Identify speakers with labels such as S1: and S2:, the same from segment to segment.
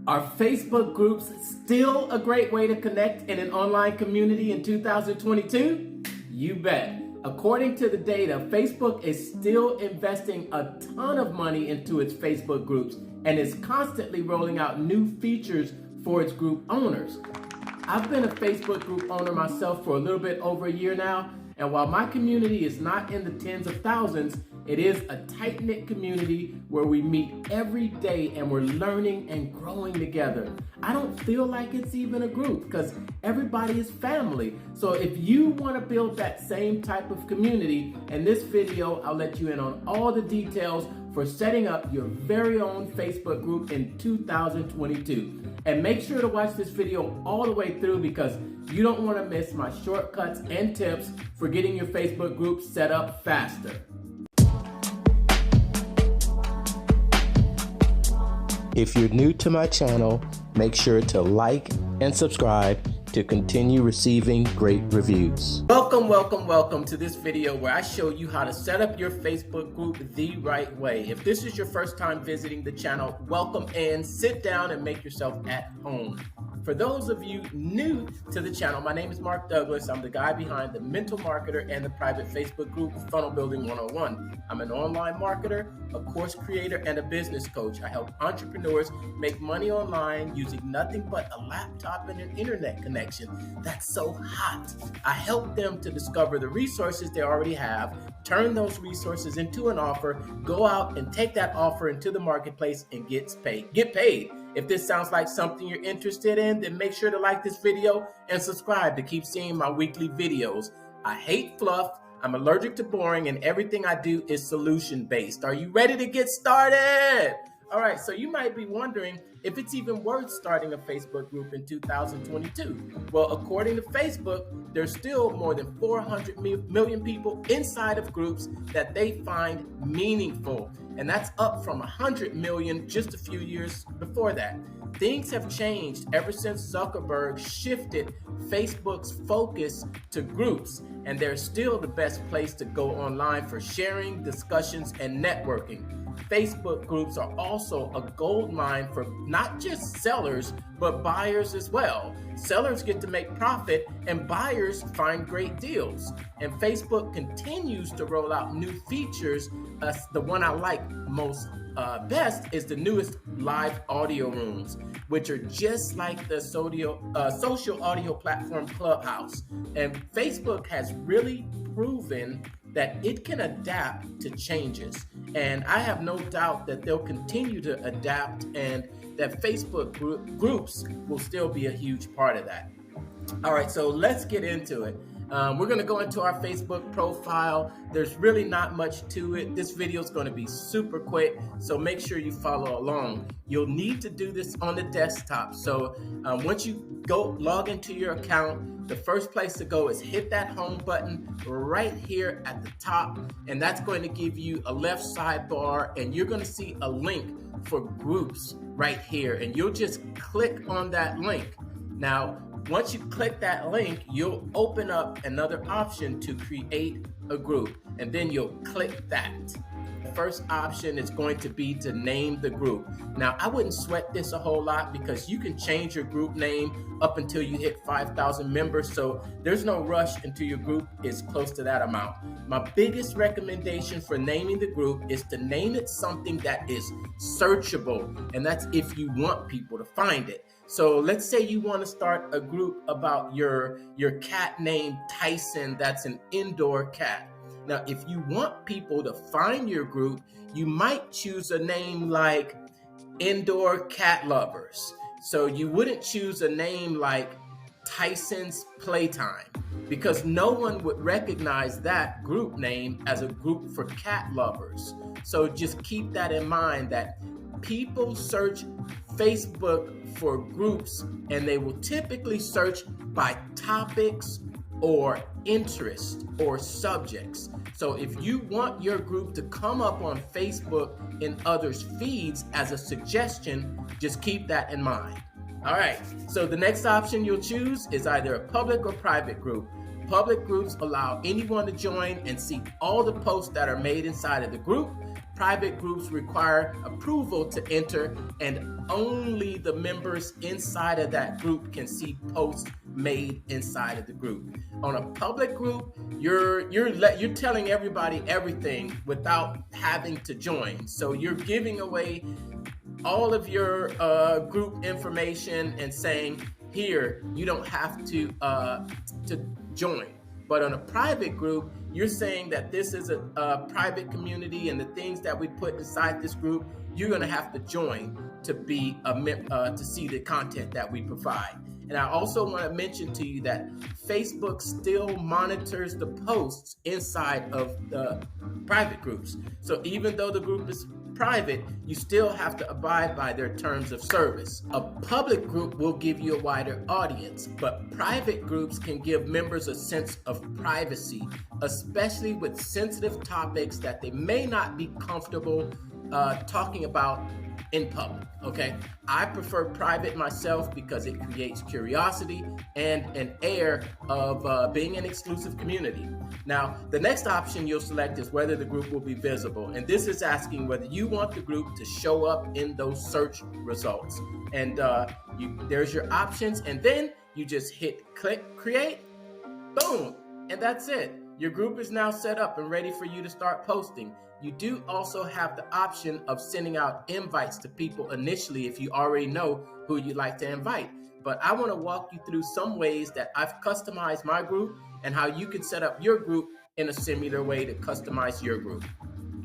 S1: Are Facebook groups still a great way to connect in an online community in 2022? You bet. According to the data, Facebook is still investing a ton of money into its Facebook groups and is constantly rolling out new features for its group owners. I've been a Facebook group owner myself for a little bit over a year now, and while my community is not in the tens of thousands, it is a tight-knit community where we meet every day and we're learning and growing together. I don't feel like it's even a group because everybody is family. So if you want to build that same type of community, in this video, I'll let you in on all the details for setting up your very own Facebook group in 2022. And make sure to watch this video all the way through because you don't want to miss my shortcuts and tips for getting your Facebook group set up faster. If you're new to my channel, make sure to like and subscribe to continue receiving great reviews. Welcome to this video where I show you how to set up your Facebook group the right way. If this is your first time visiting the channel, welcome and sit down and make yourself at home. For those of you new to the channel, my name is Mark Douglas. I'm the guy behind the Mental Marketer and the private Facebook group Funnel Building 101. I'm an online marketer, a course creator, and a business coach. I help entrepreneurs make money online using nothing but a laptop and an internet connection that's so hot. I help them to discover the resources they already have, turn those resources into an offer, go out and take that offer into the marketplace and get paid. If this sounds like something you're interested in, then make sure to like this video and subscribe to keep seeing my weekly videos. I hate fluff, I'm allergic to boring, and everything I do is solution-based. Are you ready to get started? All right, so you might be wondering if it's even worth starting a Facebook group in 2022. Well, according to Facebook, there's still more than 400 million people inside of groups that they find meaningful. And that's up from 100 million just a few years before that. Things have changed ever since Zuckerberg shifted Facebook's focus to groups, and they're still the best place to go online for sharing, discussions, and networking. Facebook groups are also a gold mine for not just sellers, but buyers as well. Sellers get to make profit and buyers find great deals. And Facebook continues to roll out new features. The one I like most best is the newest live audio rooms, which are just like the social audio platform Clubhouse. And Facebook has really proven that it can adapt to changes. And I have no doubt that they'll continue to adapt and that Facebook groups will still be a huge part of that. All right, so let's get into it. We're gonna go into our Facebook profile. There's really not much to it. This video is gonna be super quick, so make sure you follow along. You'll need to do this on the desktop. So once you go log into your account, the first place to go is hit that home button right here at the top, and that's going to give you a left sidebar, and you're gonna see a link for groups right here, and you'll just click on that link. Now, once you click that link, you'll open up another option to create a group, and then you'll click that. The first option is going to be to name the group. Now, I wouldn't sweat this a whole lot because you can change your group name up until you hit 5,000 members, so there's no rush until your group is close to that amount. My biggest recommendation for naming the group is to name it something that is searchable, and that's if you want people to find it. So let's say you want to start a group about your cat named Tyson that's an indoor cat. Now, if you want people to find your group, you might choose a name like Indoor Cat Lovers. So you wouldn't choose a name like Tyson's Playtime because no one would recognize that group name as a group for cat lovers. So just keep that in mind that people search Facebook for groups and they will typically search by topics or interest or subjects. So if you want your group to come up on Facebook in others' feeds as a suggestion, just keep that in mind. All right, so the next option you'll choose is either a public or private group. Public groups allow anyone to join and see all the posts that are made inside of the group. private groups require approval to enter, and only the members inside of that group can see posts made inside of the group. On a public group, you're telling everybody everything without having to join. So you're giving away all of your group information and saying, here, you don't have to join. But on a private group, you're saying that this is a private community, and the things that we put inside this group, you're going to have to join to be to see the content that we provide. And I also want to mention to you that Facebook still monitors the posts inside of the private groups. So even though the group is private, you still have to abide by their terms of service. A public group will give you a wider audience, but private groups can give members a sense of privacy, especially with sensitive topics that they may not be comfortable talking about in public. Okay, I prefer private myself because it creates curiosity and an air of being an exclusive community. Now, the next option you'll select is whether the group will be visible, and this is asking whether you want the group to show up in those search results. And there's your options, and then you just hit click create, boom, and that's it. Your group is now set up and ready for you to start posting. You do also have the option of sending out invites to people initially if you already know who you'd like to invite. But I want to walk you through some ways that I've customized my group and how you can set up your group in a similar way to customize your group.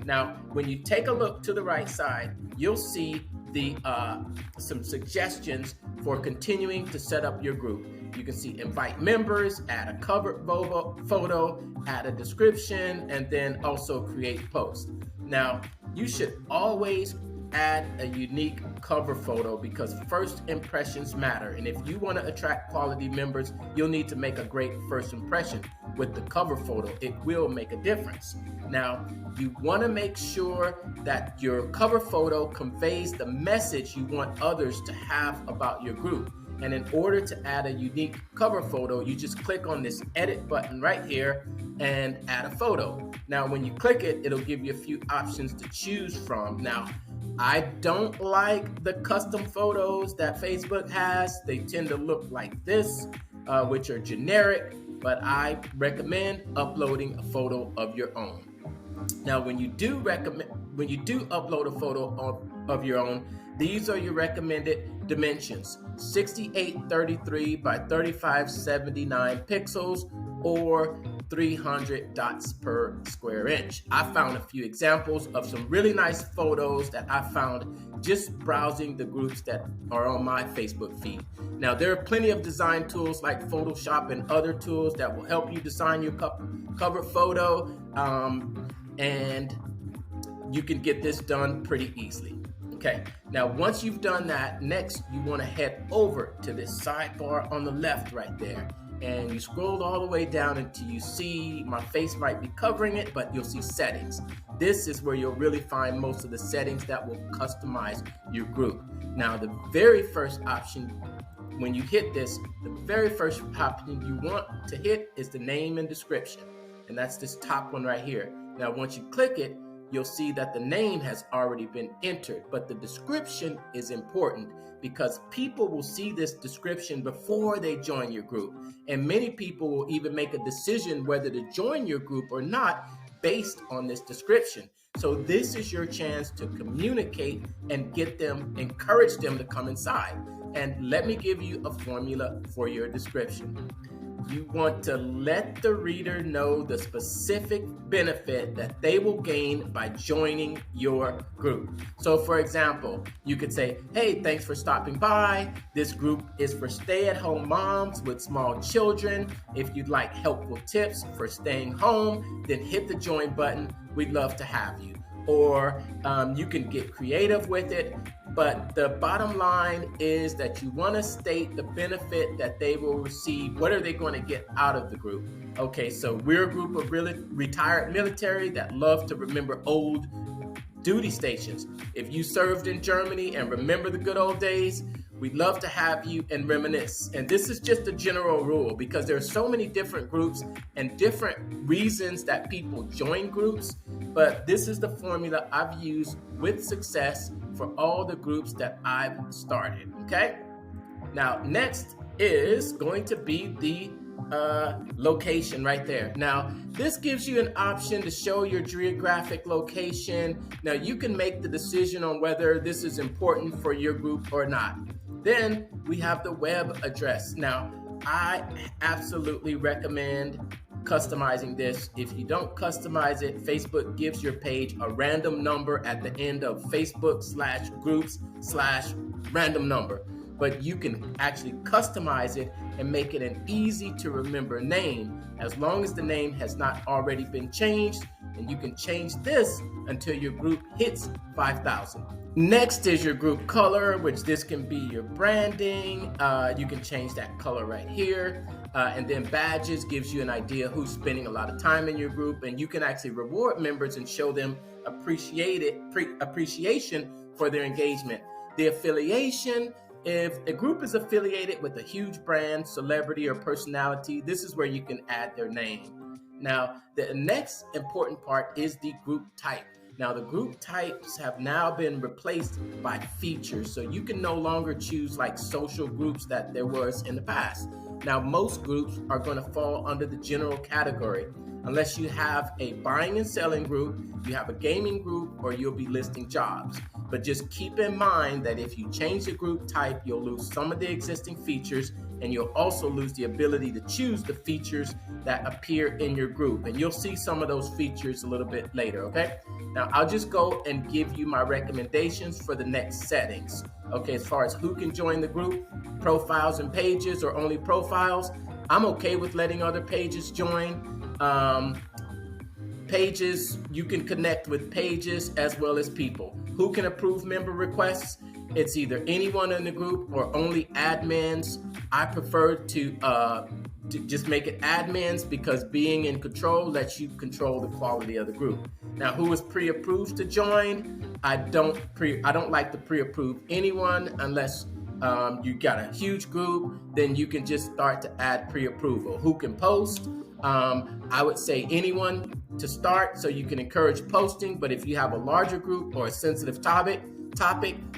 S1: Now, when you take a look to the right side, you'll see some suggestions for continuing to set up your group. You can see invite members, add a cover photo, add a description, and then also create posts. Now, you should always add a unique cover photo because first impressions matter. And if you want to attract quality members, you'll need to make a great first impression with the cover photo. It will make a difference. Now, you want to make sure that your cover photo conveys the message you want others to have about your group. And in order to add a unique cover photo, you just click on this edit button right here and add a photo. Now, when you click it, it'll give you a few options to choose from. Now, I don't like the custom photos that Facebook has. They tend to look like this, which are generic, but I recommend uploading a photo of your own. Now, when you do upload a photo of your own, these are your recommended dimensions: 6833 by 3579 pixels or 300 dots per square inch. I found a few examples of some really nice photos that I found just browsing the groups that are on my Facebook feed. Now, there are plenty of design tools like Photoshop and other tools that will help you design your cover photo, and you can get this done pretty easily. Okay, now once you've done that, next you want to head over to this sidebar on the left right there, and you scroll all the way down until you see, my face might be covering it, but you'll see settings. This is where you'll really find most of the settings that will customize your group. Now, the very first option, when you hit this, the very first option you want to hit is the name and description, and that's this top one right here. Now, once you click it, you'll see that the name has already been entered, but the description is important because people will see this description before they join your group. And many people will even make a decision whether to join your group or not based on this description. So this is your chance to communicate and encourage them to come inside. And let me give you a formula for your description. You want to let the reader know the specific benefit that they will gain by joining your group. So for example, you could say, hey, thanks for stopping by. This group is for stay-at-home moms with small children. If you'd like helpful tips for staying home, then hit the join button. We'd love to have you. Or you can get creative with it. But the bottom line is that you want to state the benefit that they will receive. What are they going to get out of the group? Okay, so we're a group of really retired military that love to remember old duty stations. If you served in Germany and remember the good old days, We'd love to have you and reminisce. And this is just a general rule because there are so many different groups and different reasons that people join groups. But this is the formula I've used with success for all the groups that I've started. Okay. Now, next is going to be the location right there. Now, this gives you an option to show your geographic location. Now, you can make the decision on whether this is important for your group or not. Then we have the web address. Now, I absolutely recommend customizing this. If you don't customize it, Facebook gives your page a random number at the end of Facebook/groups/random number. But you can actually customize it and make it an easy to remember name as long as the name has not already been changed, and you can change this until your group hits 5,000. Next is your group color, which this can be your branding. You can change that color right here. And then badges gives you an idea who's spending a lot of time in your group, and you can actually reward members and show them appreciation for their engagement. The affiliation, if a group is affiliated with a huge brand, celebrity, or personality, this is where you can add their name. Now, the next important part is the group type. Now, the group types have now been replaced by features, so you can no longer choose like social groups that there was in the past. Now, most groups are going to fall under the general category. Unless you have a buying and selling group, you have a gaming group, or you'll be listing jobs. But just keep in mind that if you change the group type, you'll lose some of the existing features, and you'll also lose the ability to choose the features that appear in your group. And you'll see some of those features a little bit later, okay? Now, I'll just go and give you my recommendations for the next settings. Okay, as far as who can join the group, profiles and pages, or only profiles, I'm okay with letting other pages join. Pages, you can connect with pages as well as people. Who can approve member requests? It's either anyone in the group or only admins. I prefer to just make it admins because being in control lets you control the quality of the group. Now, who is pre-approved to join? I don't like to pre-approve anyone unless you got a huge group. Then you can just start to add pre-approval. Who can post? I would say anyone to start, so you can encourage posting. But if you have a larger group or a sensitive topic,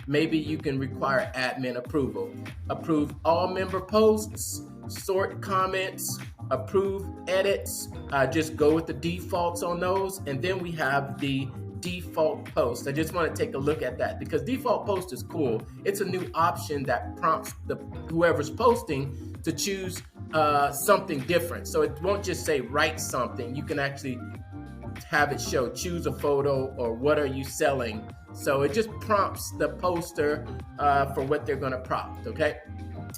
S1: maybe you can require admin approval. Approve all member posts, sort comments, approve edits. Just go with the defaults on those. And then we have the default post. I just want to take a look at that because default post is cool. It's a new option that prompts whoever's posting to choose something different. So it won't just say write something. You can actually have it show choose a photo or what are you selling. So it just prompts the poster for what they're going to prompt, okay?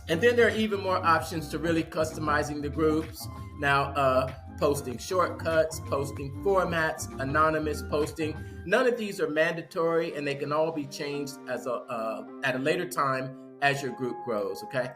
S1: And then there are even more options to really customizing the groups. Now, posting shortcuts, posting formats, anonymous posting. None of these are mandatory, and they can all be changed as at a later time as your group grows, okay?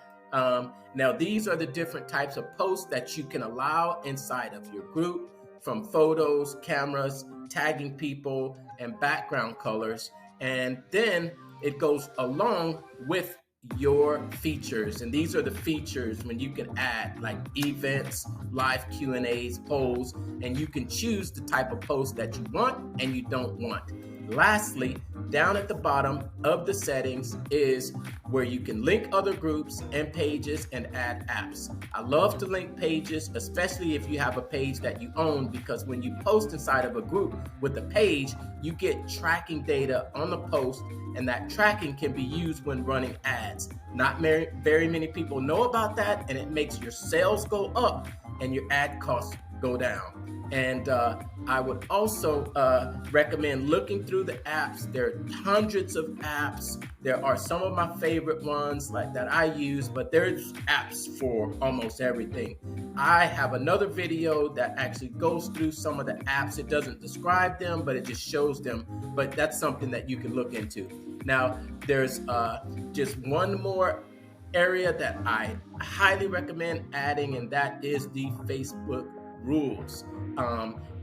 S1: Now, these are the different types of posts that you can allow inside of your group, from photos, cameras, tagging people, and background colors. And then it goes along with your features, and these are the features when you can add like events, live Q&As, polls, and you can choose the type of post that you want and you don't want. Lastly, down at the bottom of the settings is where you can link other groups and pages and add apps. I love to link pages, especially if you have a page that you own, because when you post inside of a group with a page, you get tracking data on the post, and that tracking can be used when running ads. Not very many people know about that, and it makes your sales go up and your ad costs go down. And I would also recommend looking through the apps. There are hundreds of apps. There are some of my favorite ones like that I use, but there's apps for almost everything. I have another video that actually goes through some of the apps. It doesn't describe them, but it just shows them. But that's something that you can look into. Now, there's just one more area that I highly recommend adding, and that is the Facebook rules.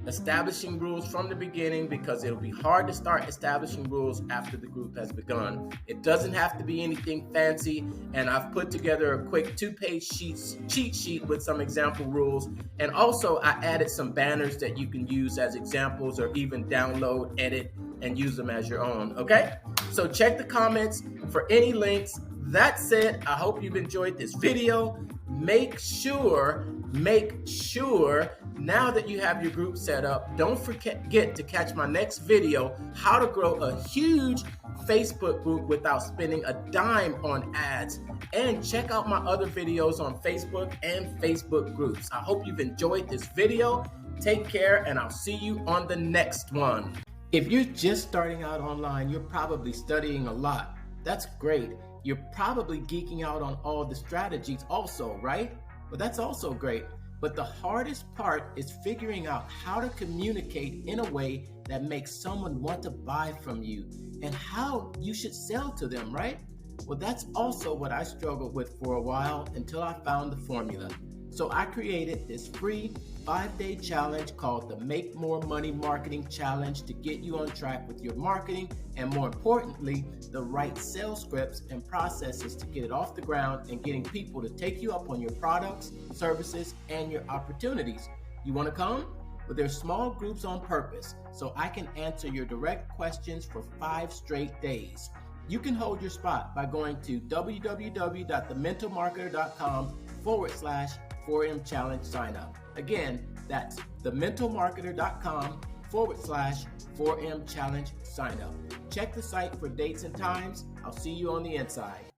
S1: establishing rules from the beginning, because it'll be hard to start establishing rules after the group has begun. It doesn't have to be anything fancy, and I've put together a quick 2-page cheat sheet with some example rules, and also I added some banners that you can use as examples or even download, edit, and use them as your own, okay? So check the comments for any links. That said, I hope you've enjoyed this video. Make sure now that you have your group set up, don't forget to catch my next video, how to grow a huge Facebook group without spending a dime on ads. And check out my other videos on Facebook and Facebook groups. I hope you've enjoyed this video. Take care, and I'll see you on the next one. If you're just starting out online, you're probably studying a lot. That's great. You're probably geeking out on all the strategies also, right? Well, that's also great. But the hardest part is figuring out how to communicate in a way that makes someone want to buy from you and how you should sell to them, right? Well, that's also what I struggled with for a while until I found the formula. So I created this free 5-day challenge called the Make More Money Marketing Challenge to get you on track with your marketing, and more importantly, the right sales scripts and processes to get it off the ground and getting people to take you up on your products, services, and your opportunities. You want to come? Well, there's small groups on purpose, so I can answer your direct questions for 5 straight days. You can hold your spot by going to www.thementalmarketer.com/4M Challenge sign up. Again, that's thementalmarketer.com/4M Challenge sign up. Check the site for dates and times. I'll see you on the inside.